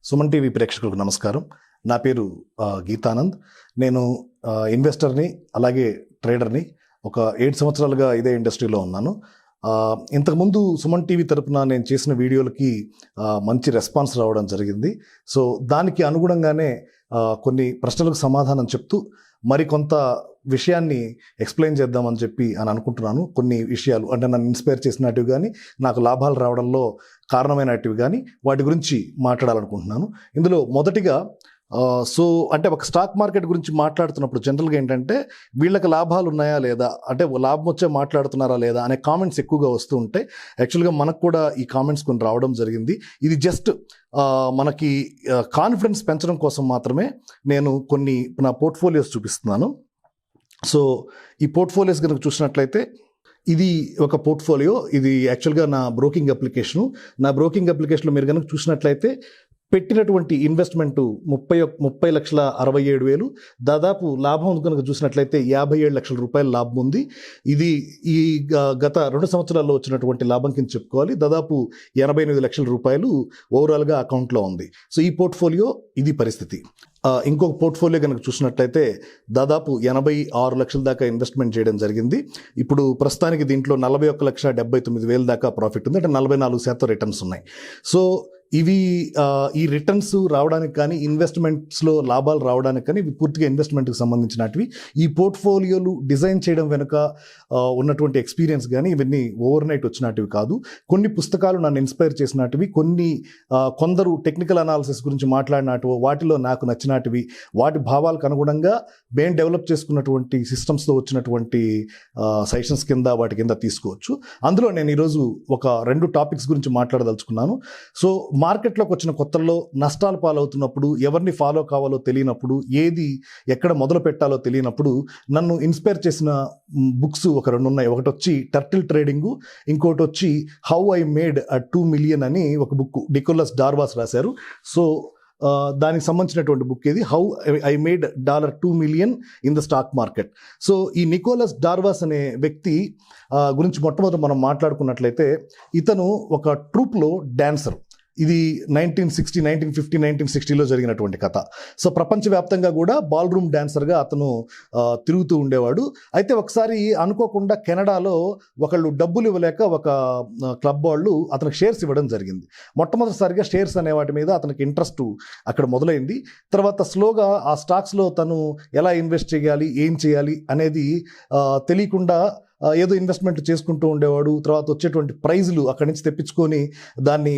Suman TV ప్రేక్షకులకు నమస్కారం. నా పేరు గీతానంద్. నేను ఇన్వెస్టర్ని, అలాగే ట్రేడర్ని. ఒక 7 సంవత్సరాలుగా ఇదే ఇండస్ట్రీలో ఉన్నాను. ఇంతకుముందు సుమన్ టీవీ తరపున నేను చేసిన వీడియోలకి మంచి రెస్పాన్స్ రావడం జరిగింది. సో దానికి అనుగుణంగానే కొన్ని ప్రశ్నలకు సమాధానం చెప్తూ మరికొంత విషయాన్ని ఎక్స్ప్లెయిన్ చేద్దామని చెప్పి అనుకుంటున్నాను. కొన్ని విషయాలు అంటే నన్ను ఇన్స్పైర్ చేసినటివి కానీ, నాకు లాభాలు రావడంలో కారణమైనటివి కానీ, వాటి గురించి మాట్లాడాలనుకుంటున్నాను. ఇందులో మొదటిగా అంటే ఒక స్టాక్ మార్కెట్ గురించి మాట్లాడుతున్నప్పుడు జనరల్గా ఏంటంటే వీళ్ళకి లాభాలు ఉన్నాయా లేదా, అంటే లాభం వచ్చే మాట్లాడుతున్నారా లేదా అనే కామెంట్స్ ఎక్కువగా వస్తూ ఉంటాయి. యాక్చువల్గా మనకు కూడా ఈ కామెంట్స్ కొన్ని రావడం జరిగింది. ఇది జస్ట్ మనకి కాన్ఫిడెన్స్ పెంచడం కోసం మాత్రమే నేను కొన్ని నా పోర్ట్ఫోలియోస్ చూపిస్తున్నాను. సో ఈ పోర్ట్ఫోలియోస్ కనుక చూసినట్లయితే ఇది ఒక పోర్ట్ఫోలియో. ఇది యాక్చువల్గా నా బ్రోకింగ్ అప్లికేషను. నా బ్రోకింగ్ అప్లికేషన్లో మీరు కనుక చూసినట్లయితే పెట్టినటువంటి ఇన్వెస్ట్మెంట్ 30,67,000. దాదాపు లాభం కనుక చూసినట్లయితే 57 లక్షల రూపాయల లాభం ఉంది. ఇది ఈ గత 2 సంవత్సరాల్లో వచ్చినటువంటి లాభం కింద చెప్పుకోవాలి. దాదాపు 88 లక్షల రూపాయలు ఓవరాల్గా అకౌంట్లో ఉంది. సో ఈ పోర్ట్ఫోలియో ఇది పరిస్థితి. ఇంకొక పోర్ట్ఫోలియో కనుక చూసినట్లయితే దాదాపు 86 లక్షల దాకా ఇన్వెస్ట్మెంట్ చేయడం జరిగింది. ఇప్పుడు ప్రస్తుతానికి దీంట్లో 41,79,000 దాకా ప్రాఫిట్ ఉంది. అంటే 44% రిటర్న్స్ ఉన్నాయి. సో ఇవి ఈ రిటర్న్స్ రావడానికి కానీ, ఇన్వెస్ట్మెంట్స్లో లాభాలు రావడానికి కానీ, ఇవి పూర్తిగా ఇన్వెస్ట్మెంట్కి సంబంధించినటివి. ఈ పోర్ట్ఫోలియోలు డిజైన్ చేయడం వెనుక ఉన్నటువంటి ఎక్స్పీరియన్స్ కానీ ఇవన్నీ ఓవర్ నైట్ వచ్చినటివి కాదు. కొన్ని పుస్తకాలు నన్ను ఇన్స్పైర్ చేసినటివి, కొందరు టెక్నికల్ అనాలిసిస్ గురించి మాట్లాడినటివి, వాటిలో నాకు నచ్చినటివి, వాటి భావాలకు అనుగుణంగా మేము డెవలప్ చేసుకున్నటువంటి సిస్టమ్స్తో వచ్చినటువంటి సెషన్స్ కింద వాటి కింద తీసుకోవచ్చు. అందులో నేను ఈరోజు ఒక 2 టాపిక్స్ గురించి మాట్లాడదలుచుకున్నాను. సో మార్కెట్లోకి వచ్చిన కొత్తల్లో నష్టాలు పాలవుతున్నప్పుడు, ఎవరిని ఫాలో కావాలో తెలియనప్పుడు, ఏది ఎక్కడ మొదలు పెట్టాలో తెలియనప్పుడు నన్ను ఇన్స్పైర్ చేసిన బుక్స్ ఒక 2 ఉన్నాయి. ఒకటి వచ్చి టర్టిల్ ట్రేడింగు, ఇంకోటి వచ్చి హౌ ఐ మేడ్ $2 మిలియన్ అని ఒక బుక్ నికోలస్ డార్వాస్ రాశారు. సో దానికి సంబంధించినటువంటి బుక్ ఇది, how I made $2 million in the stock market. So ఈ నికోలస్ డార్వాస్ అనే వ్యక్తి గురించి మొట్టమొదటి మనం మాట్లాడుకున్నట్లయితే, ఇతను ఒక ట్రూప్లో డాన్సర్. ఇది 1950, 1960లో జరిగినటువంటి కథ. సో ప్రపంచవ్యాప్తంగా కూడా బాల్ రూమ్ డాన్సర్గా అతను తిరుగుతూ ఉండేవాడు. అయితే ఒకసారి అనుకోకుండా కెనడాలో ఒకళ్ళు డబ్బులు ఇవ్వలేక ఒక క్లబ్ వాళ్ళు అతనికి షేర్స్ ఇవ్వడం జరిగింది. మొట్టమొదటిసారిగా షేర్స్ అనే వాటి మీద అతనికి ఇంట్రెస్ట్ అక్కడ మొదలైంది. తర్వాత స్లోగా ఆ స్టాక్స్లో తను ఎలా ఇన్వెస్ట్ చేయాలి, ఏం చేయాలి అనేది తెలియకుండా ఏదో ఇన్వెస్ట్మెంట్ చేసుకుంటూ ఉండేవాడు. తర్వాత వచ్చేటువంటి ప్రైజులు అక్కడి నుంచి తెప్పించుకొని దాన్ని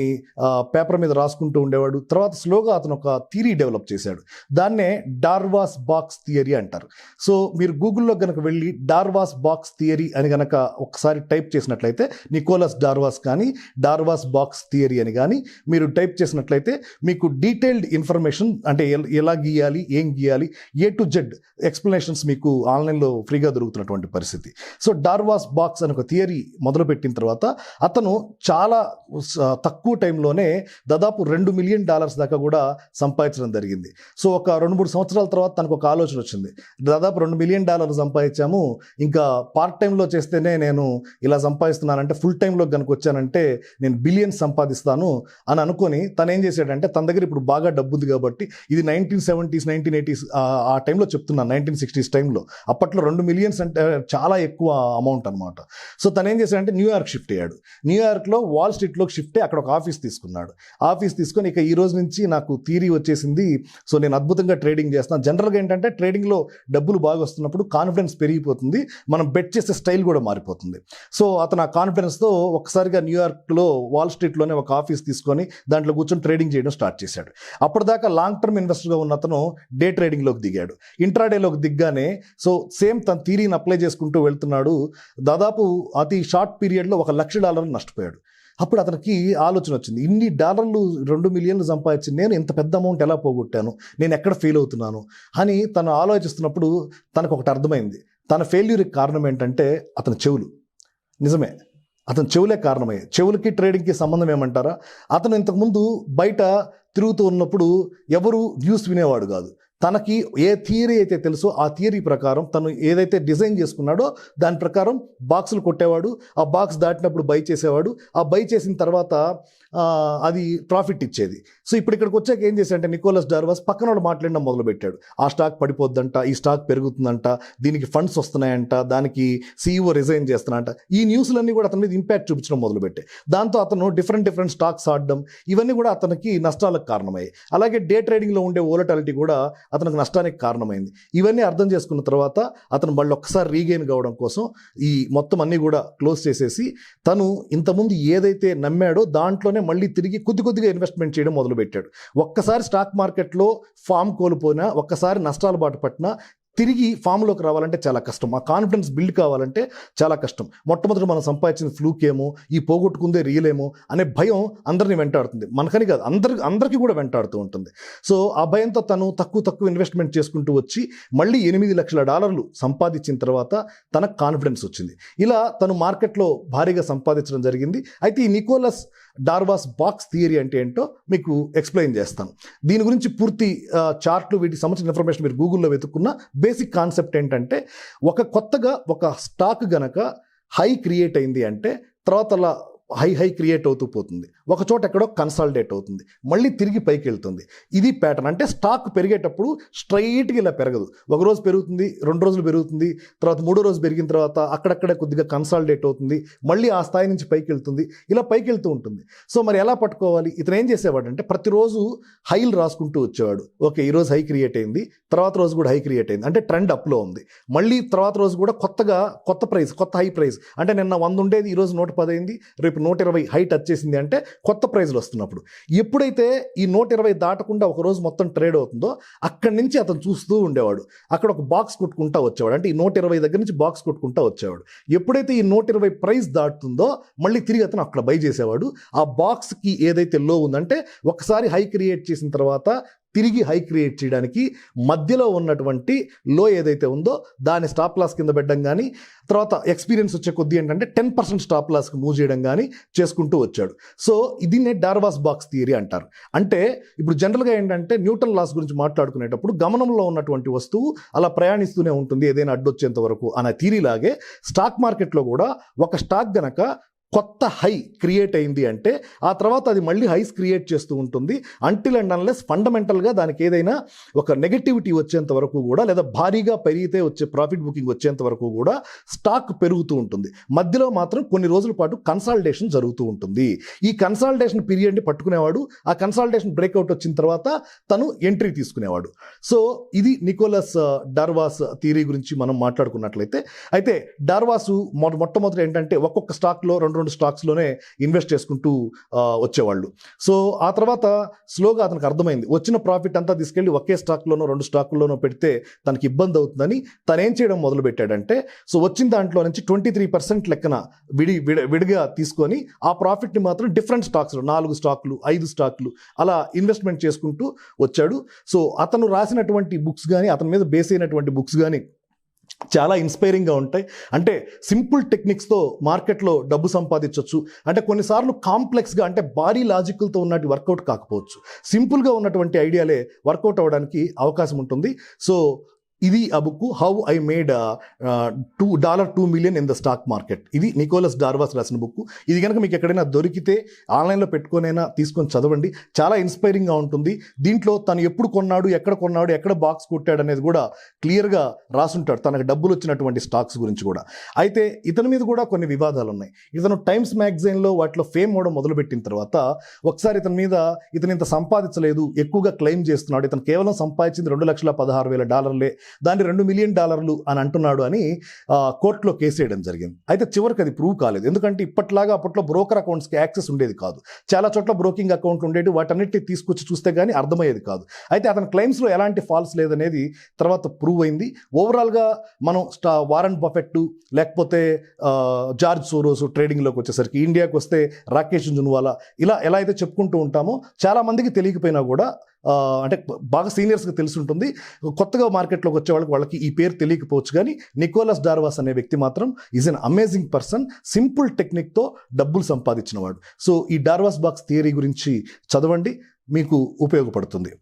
పేపర్ మీద రాసుకుంటూ ఉండేవాడు. తర్వాత స్లోగా అతను ఒక థియరీ డెవలప్ చేశాడు. దాన్నే డార్వాస్ బాక్స్ థియరీ అంటారు. సో మీరు గూగుల్లో కనుక వెళ్ళి డార్వాస్ బాక్స్ థియరీ అని కనుక ఒకసారి టైప్ చేసినట్లయితే, నికోలస్ డార్వాస్ కానీ డార్వాస్ బాక్స్ థియరీ అని కానీ మీరు టైప్ చేసినట్లయితే మీకు డీటెయిల్డ్ ఇన్ఫర్మేషన్, అంటే ఎలా గీయాలి, ఏం గీయాలి, A to Z ఎక్స్ప్లెనేషన్స్ మీకు ఆన్లైన్లో ఫ్రీగా దొరుకుతున్నటువంటి పరిస్థితి. సో డార్వాస్ బాక్స్ అని ఒక థియరీ మొదలుపెట్టిన తర్వాత అతను చాలా తక్కువ టైంలోనే దాదాపు $2 మిలియన్ దాకా కూడా సంపాదించడం జరిగింది. సో ఒక 2-3 సంవత్సరాల తర్వాత తనకు ఒక ఆలోచన వచ్చింది. దాదాపు $2 మిలియన్ సంపాదించాము, ఇంకా పార్ట్ టైంలో చేస్తేనే నేను ఇలా సంపాదిస్తున్నానంటే, ఫుల్ టైంలో కనుక వచ్చానంటే నేను బిలియన్స్ సంపాదిస్తాను అని అనుకొని తను ఏం చేశాడంటే, తన దగ్గర ఇప్పుడు బాగా డబ్బు ఉంది కాబట్టి, ఇది 1970s 1980s ఆ టైంలో చెప్తున్నాను, 1960s టైంలో. అప్పట్లో 2 మిలియన్స్ అంటే చాలా ఎక్కువ అమౌంట్ అనమాట. సో తను ఏం చేశాడంటే న్యూయార్క్ షిఫ్ట్ అయ్యాడు. న్యూయార్క్లో వాల్ స్ట్రీట్లోకి షిఫ్ట్ అయ్యి అక్కడ ఒక ఆఫీస్ తీసుకున్నాడు. ఆఫీస్ తీసుకొని ఇక ఈ రోజు నుంచి నాకు థియరీ వచ్చేసింది, సో నేను అద్భుతంగా ట్రేడింగ్ చేస్తాను. జనరల్గా ఏంటంటే ట్రేడింగ్లో డబ్బులు బాగా వస్తున్నప్పుడు కాన్ఫిడెన్స్ పెరిగిపోతుంది, మనం బెట్ చేసే స్టైల్ కూడా మారిపోతుంది. సో అతను ఆ కాన్ఫిడెన్స్తో ఒక్కసారిగా న్యూయార్క్లో వాల్ స్ట్రీట్లోనే ఒక ఆఫీస్ తీసుకొని దాంట్లో కూర్చొని ట్రేడింగ్ చేయడం స్టార్ట్ చేశాడు. అప్పటిదాకా లాంగ్ టర్మ్ ఇన్వెస్టర్గా ఉన్న అతను డే ట్రేడింగ్లోకి దిగాడు. ఇంట్రాడేలోకి దిగ్గానే సో సేమ్ తన థియరీని అప్లై చేసుకుంటూ వెళ్తున్నాడు. దాదాపు అతి షార్ట్ పీరియడ్లో $1 లక్ష నష్టపోయాడు. అప్పుడు అతనికి ఆలోచన వచ్చింది, ఇన్ని డాలర్లు $2 మిలియన్లు సంపాదించి నేను ఇంత పెద్ద అమౌంట్ ఎలా పోగొట్టాను, నేను ఎక్కడ ఫెయిల్ అవుతున్నాను అని తను ఆలోచిస్తున్నప్పుడు తనకు ఒకటి అర్థమైంది. తన ఫెయిల్యూర్కి కారణం ఏంటంటే అతని చెవులు. నిజమే, అతని చెవులే కారణమయ్యాయి. చెవులకి ట్రేడింగ్కి సంబంధం ఏమంటారా? అతను ఇంతకుముందు బయట తిరుగుతూ ఉన్నప్పుడు ఎవరు న్యూస్ వినేవాడు కాదు. తనకి ఏ థియరీ అయితే తెలుసో ఆ థియరీ ప్రకారం తను ఏదైతే డిజైన్ చేసుకున్నాడో దాని ప్రకారం బాక్సులు కొట్టేవాడు, ఆ బాక్స్ దాటినప్పుడు బై చేసేవాడు, ఆ బై చేసిన తర్వాత అది ప్రాఫిట్ ఇచ్చేది. సో ఇప్పుడు ఇక్కడికి వచ్చాక ఏం చేశాడంటే నికోలస్ డార్వాస్ పక్కన వాళ్ళు మాట్లాడడం మొదలుపెట్టాడు. ఆ స్టాక్ పడిపోద్దంట, ఈ స్టాక్ పెరుగుతుందంట, దీనికి ఫండ్స్ వస్తున్నాయంట, దానికి CEO రిజైన్ చేస్తున్నాడంట. ఈ న్యూస్లన్నీ కూడా అతని మీద ఇంపాక్ట్ చూపించడం మొదలుపెట్టాయి. దాంతో అతను డిఫరెంట్ స్టాక్స్ ఆడడం ఇవన్నీ కూడా అతనికి నష్టాలకు కారణమయ్యాయి. అలాగే డే ట్రేడింగ్లో ఉండే వోలటాలిటీ కూడా అతనికి నష్టానికి కారణమైంది. ఇవన్నీ అర్థం చేసుకున్న తర్వాత అతను మళ్ళీ ఒక్కసారి రీగెయిన్ కావడం కోసం ఈ మొత్తం అన్నీ కూడా క్లోజ్ చేసేసి తను ఇంతకుముందు ఏదైతే నమ్మాడో దాంట్లోనే మళ్ళీ తిరిగి కొద్దిగా ఇన్వెస్ట్మెంట్ చేయడం మొదలుపెట్టాడు. ఒక్కసారి స్టాక్ మార్కెట్లో ఫామ్ కోల్పోయినా, ఒక్కసారి నష్టాలు బాట పట్టినా తిరిగి ఫామ్లోకి రావాలంటే చాలా కష్టం. ఆ కాన్ఫిడెన్స్ బిల్డ్ కావాలంటే చాలా కష్టం. మొట్టమొదటి మనం సంపాదించిన ఫ్లూక్ ఏమో, ఈ పోగొట్టుకుందే రియల్ ఏమో అనే భయం అందరినీ వెంటాడుతుంది. మనకని కాదు, అందరికీ కూడా వెంటాడుతూ ఉంటుంది. సో ఆ భయంతో తను తక్కువ ఇన్వెస్ట్మెంట్ చేసుకుంటూ వచ్చి మళ్ళీ $8 లక్షల సంపాదించిన తర్వాత తనకు కాన్ఫిడెన్స్ వచ్చింది. ఇలా తను మార్కెట్లో భారీగా సంపాదించడం జరిగింది. అయితే ఈ నికోలస్ డార్వాస్ బాక్స్ థియరీ అంటే ఏంటో మీకు ఎక్స్ప్లెయిన్ చేస్తాను. దీని గురించి పూర్తి చార్ట్లు, వీటికి సంబంధించిన ఇన్ఫర్మేషన్ మీరు గూగుల్లో వెతుక్కున్న బేసిక్ కాన్సెప్ట్ ఏంటంటే, కొత్తగా ఒక స్టాక్ గనక హై క్రియేట్ అయింది అంటే తర్వాత అలా హై క్రియేట్ అవుతూ పోతుంది. ఒక చోట ఎక్కడో కన్సాలిడేట్ అవుతుంది, మళ్ళీ తిరిగి పైకి వెళ్తుంది. ఇది ప్యాటర్న్. అంటే స్టాక్ పెరిగేటప్పుడు స్ట్రైట్గా ఇలా పెరగదు. ఒక రోజు పెరుగుతుంది, 2 రోజులు పెరుగుతుంది, తర్వాత 3వ రోజు పెరిగిన తర్వాత అక్కడక్కడే కొద్దిగా కన్సాలిడేట్ అవుతుంది, మళ్ళీ ఆ స్థాయి నుంచి పైకి వెళ్తుంది, ఇలా పైకి వెళ్తూ ఉంటుంది. సో మరి ఎలా పట్టుకోవాలి? ఇతను ఏం చేసేవాడు అంటే ప్రతిరోజు హైలు రాసుకుంటూ వచ్చేవాడు. ఓకే, ఈరోజు హై క్రియేట్ అయింది, తర్వాత రోజు కూడా హై క్రియేట్ అయింది, అంటే ట్రెండ్ అప్లో ఉంది. మళ్ళీ తర్వాత రోజు కూడా కొత్త ప్రైస్, కొత్త హై ప్రైస్, అంటే నిన్న 100 ఉండేది ఈరోజు 110 అయింది, రేపు 120 హై టచ్ చేసింది, అంటే కొత్త ప్రైజ్లు వస్తున్నప్పుడు. ఎప్పుడైతే ఈ 120 దాటకుండా ఒక రోజు మొత్తం ట్రేడ్ అవుతుందో అక్కడి నుంచి అతను చూస్తూ ఉండేవాడు. అక్కడ ఒక బాక్స్ కొట్టుకుంటా వచ్చేవాడు, అంటే ఈ 120 దగ్గర నుంచి బాక్స్ కొట్టుకుంటా వచ్చేవాడు. ఎప్పుడైతే ఈ 120 ప్రైస్ దాటుతుందో మళ్ళీ తిరిగి అతను అక్కడ బై చేసేవాడు. ఆ బాక్స్కి ఏదైతే లో ఉందంటే ఒకసారి హై క్రియేట్ చేసిన తర్వాత తిరిగి హై క్రియేట్ చేయడానికి మధ్యలో ఉన్నటువంటి లో ఏదైతే ఉందో దాన్ని స్టాప్ లాస్ కింద పెట్టడం కానీ, తర్వాత ఎక్స్పీరియన్స్ వచ్చే కొద్దీ ఏంటంటే 10% స్టాప్ లాస్కి మూవ్ చేయడం కానీ చేసుకుంటూ వచ్చాడు. సో దీన్నే డార్వాస్ బాక్స్ థియరీ అంటారు. అంటే ఇప్పుడు జనరల్గా ఏంటంటే న్యూటన్ లాస్ గురించి మాట్లాడుకునేటప్పుడు గమనంలో ఉన్నటువంటి వస్తువు అలా ప్రయాణిస్తూనే ఉంటుంది ఏదైనా అడ్డొచ్చేంత వరకు అనే థియరీ లాగే స్టాక్ మార్కెట్లో కూడా ఒక స్టాక్ గనక కొత్త హై క్రియేట్ అయింది అంటే ఆ తర్వాత అది మళ్ళీ హైస్ క్రియేట్ చేస్తూ ఉంటుంది. అంటిల్ అండ్ అన్లెస్ ఫండమెంటల్గా దానికి ఏదైనా ఒక నెగటివిటీ వచ్చేంత వరకు కూడా, లేదా భారీగా పెరిగితే వచ్చే ప్రాఫిట్ బుకింగ్ వచ్చేంత వరకు కూడా స్టాక్ పెరుగుతూ ఉంటుంది. మధ్యలో మాత్రం కొన్ని రోజుల పాటు కన్సాలిడేషన్ జరుగుతూ ఉంటుంది. ఈ కన్సాలిడేషన్ పీరియడ్ని పట్టుకునేవాడు. ఆ కన్సాలిడేషన్ బ్రేక్అవుట్ వచ్చిన తర్వాత తను ఎంట్రీ తీసుకునేవాడు. సో ఇది నికోలస్ డార్వాస్ థియరీ గురించి మనం మాట్లాడుకున్నట్లయితే, అయితే డార్వాసు మొట్టమొదటి ఏంటంటే ఒక్కొక్క స్టాక్లో 2 స్టాక్స్లోనే ఇన్వెస్ట్ చేసుకుంటూ వచ్చేవాళ్ళు. సో ఆ తర్వాత స్లోగా అతనికి అర్థమైంది వచ్చిన ప్రాఫిట్ అంతా తీసుకెళ్ళి ఒకే స్టాక్లోనో 2 స్టాకుల్లోనో పెడితే తనకి ఇబ్బంది అవుతుందని తను ఏం చేయడం మొదలు పెట్టాడంటే, సో వచ్చిన దాంట్లో నుంచి 23% లెక్కన విడిగా తీసుకొని ఆ ప్రాఫిట్ని మాత్రం డిఫరెంట్ స్టాక్స్లో 4 స్టాకులు 5 స్టాకులు అలా ఇన్వెస్ట్మెంట్ చేసుకుంటూ వచ్చాడు. సో అతను రాసినటువంటి బుక్స్ కానీ, అతని మీద బేస్ అయినటువంటి బుక్స్ కానీ చాలా ఇన్స్పైరింగ్గా ఉంటాయి. అంటే సింపుల్ టెక్నిక్స్తో మార్కెట్లో డబ్బు సంపాదించవచ్చు. అంటే కొన్నిసార్లు కాంప్లెక్స్గా, అంటే భారీ లాజికల్తో ఉన్నట్టు వర్కౌట్ కాకపోవచ్చు, సింపుల్గా ఉన్నటువంటి ఐడియాలే వర్కౌట్ అవ్వడానికి అవకాశం ఉంటుంది. సో ఇది ఆ book, how I made $2 million in the stock market. ఇది నికోలస్ డార్వాస్ రాసిన బుక్. ఇది కనుక మీకు ఎక్కడైనా దొరికితే ఆన్లైన్లో పెట్టుకొనైనా తీసుకొని చదవండి. చాలా ఇన్స్పైరింగ్గా ఉంటుంది. దీంట్లో తను ఎప్పుడు కొన్నాడు, ఎక్కడ బాక్స్ కొట్టాడు అనేది కూడా క్లియర్గా రాసుంటాడు, తనకు డబ్బులు వచ్చినటువంటి స్టాక్స్ గురించి కూడా. అయితే ఇతని మీద కూడా కొన్ని వివాదాలు ఉన్నాయి. ఇతను టైమ్స్ మ్యాగజైన్లో వాటిలో ఫేమ్ అవడం మొదలుపెట్టిన తర్వాత ఒకసారి ఇతను ఇంత సంపాదించలేదు, ఎక్కువగా క్లెయిమ్ చేస్తున్నాడు, ఇతను కేవలం సంపాదించింది $2,16,000, దాన్ని $2 మిలియన్ అని అంటున్నాడు అని కోర్టులో కేసు వేయడం జరిగింది. అయితే చివరికి అది ప్రూవ్ కాలేదు. ఎందుకంటే అప్పట్లో బ్రోకర్ అకౌంట్స్కి యాక్సెస్ ఉండేది కాదు. చాలా చోట్ల బ్రోకింగ్ అకౌంట్లు ఉండేవి, వాటన్నిటిని తీసుకొచ్చి చూస్తే కానీ అర్థమయ్యేది కాదు. అయితే అతని క్లెయిమ్స్లో ఎలాంటి ఫాల్స్ లేదనేది తర్వాత ప్రూవ్ అయింది. ఓవరాల్గా మనం వారన్ బఫెట్ లేకపోతే జార్జ్ సోరోస్ ట్రేడింగ్లోకి వచ్చేసరికి, ఇండియాకి వస్తే రాకేష్ జున్వాలా, ఇలా ఎలా అయితే చెప్పుకుంటూ ఉంటామో చాలామందికి తెలియకపోయినా కూడా, అంటే బాగా సీనియర్స్కి తెలిసి ఉంటుంది, కొత్తగా మార్కెట్లోకి వచ్చే వాళ్ళకి ఈ పేరు తెలియకపోవచ్చు. కానీ నికోలస్ డార్వాస్ అనే వ్యక్తి మాత్రం is an amazing person. Simple టెక్నిక్తో డబ్బులు సంపాదించిన వాడు. సో ఈ డార్వాస్ బాక్స్ థియరీ గురించి చదవండి, మీకు ఉపయోగపడుతుంది.